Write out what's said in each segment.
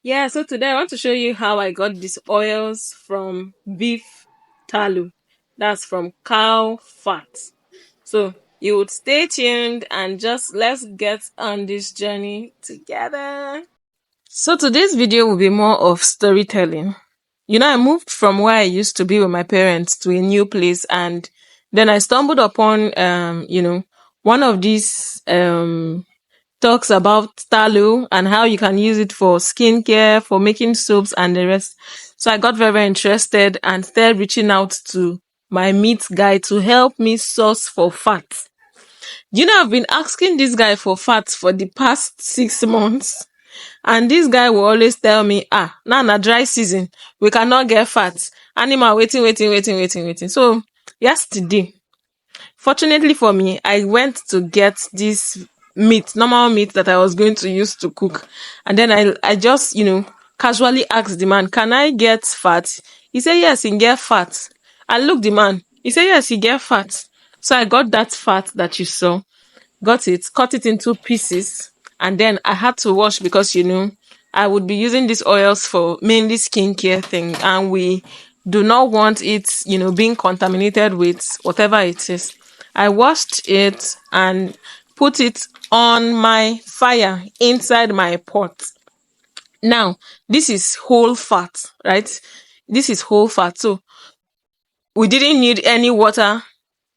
Yeah, so today I want to show you how I got these oils from beef tallow. That's from cow fat. So you would stay tuned and just let's get on this journey together. So today's video will be more of storytelling. I moved from where I used to be with my parents to a new place, and then I stumbled upon one of these talks about tallow and how you can use it for skincare, for making soaps and the rest. So I got very, very interested and started reaching out to my meat guy to help me source for fat. I've been asking this guy for fat for the past 6 months. And this guy will always tell me, now na dry season, we cannot get fat. Animal waiting. So yesterday, fortunately for me, I went to get this meat, normal meat that I was going to use to cook. And then I just, casually asked the man, can I get fat? He said, yes, he can get fat. I looked the man. He said, yes, he get fat. So I got that fat that you saw, got it, cut it into pieces, and then I had to wash because, I would be using these oils for mainly skincare thing, and we do not want it, being contaminated with whatever it is. I washed it and put it on my fire inside my pot. Now, this is whole fat, right? This is whole fat. So we didn't need any water.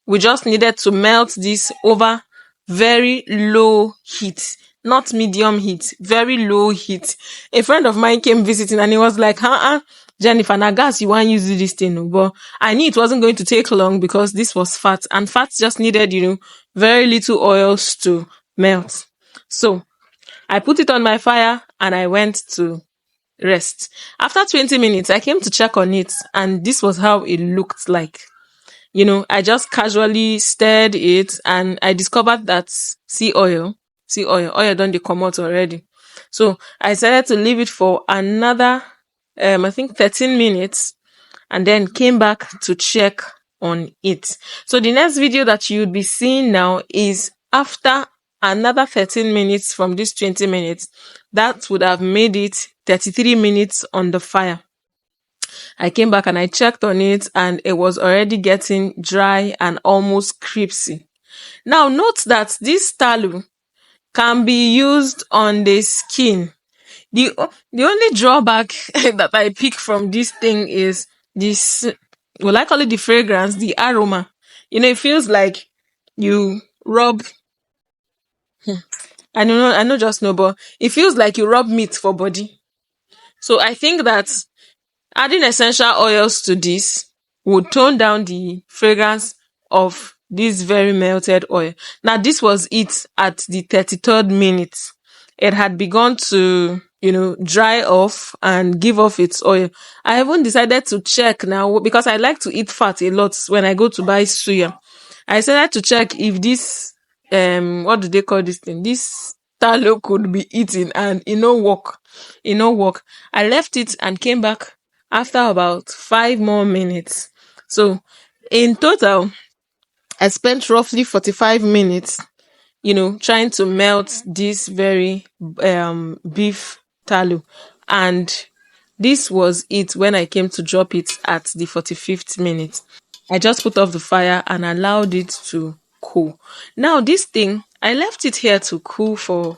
We just needed to melt this over very low heat, not medium heat, very low heat. A friend of mine came visiting and he was like, Jennifer, na gas you want to use this thing. But I knew it wasn't going to take long because this was fat, and fat just needed, very little oils to melt. So I put it on my fire and I went to rest. After 20 minutes, I came to check on it, and this was how it looked like. I just casually stirred it and I discovered that oil don't dey comot already. So I decided to leave it for another, I think 13 minutes, and then came back to check on it. So the next video that you would be seeing now is after another 13 minutes from this 20 minutes. That would have made it 33 minutes on the fire. I came back and I checked on it, and it was already getting dry and almost crispy. Now note that this tallow can be used on the skin. The only drawback that I pick from this thing is this, well, I call it the fragrance, the aroma. It feels like you rub, I know just know, but it feels like you rub meat for body. So I think that adding essential oils to this would tone down the fragrance of this very melted oil. Now, this was it at the 33rd minute. It had begun to, dry off and give off its oil. I even decided to check now because I like to eat fat a lot when I go to buy suya. I decided to check if this, what do they call this thing? This tallow could be eaten, and it no work. I left it and came back after about 5 more minutes. So in total, I spent roughly 45 minutes, trying to melt this very beef tallow. And this was it when I came to drop it at the 45th minute. I just put off the fire and allowed it to cool. Now this thing, I left it here to cool for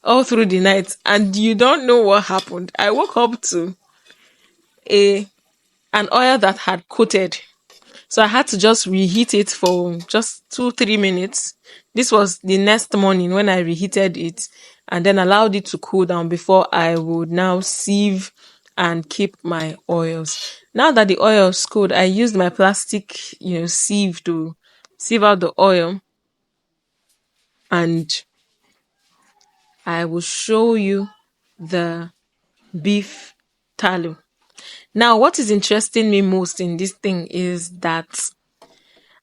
all through the night, and you don't know what happened. I woke up to an oil that had coated. So I had to just reheat it for just 2-3 minutes. This was the next morning when I reheated it and then allowed it to cool down before I would now sieve and keep my oils. Now that the oil is cooled, I used my plastic, sieve to sieve out the oil, and I will show you the beef tallow. Now, what is interesting me most in this thing is that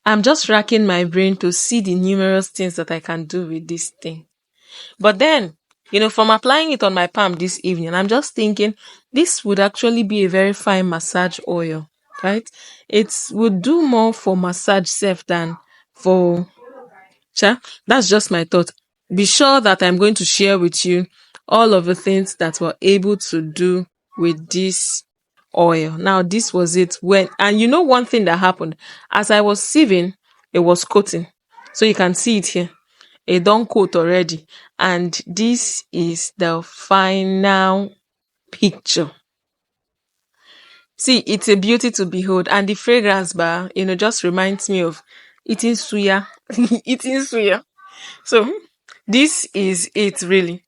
I'm just racking my brain to see the numerous things that I can do with this thing. But then, from applying it on my palm this evening, I'm just thinking this would actually be a very fine massage oil, right? It would do more for massage self than for, that's just my thought. Be sure that I'm going to share with you all of the things that we're able to do with this oil. Now, this was it and you know one thing that happened, as I was sieving, it was coating. So you can see it here. It don't coat already. And this is the final picture. See, it's a beauty to behold. And the fragrance bar, just reminds me of eating suya. Eating suya. So this is it really.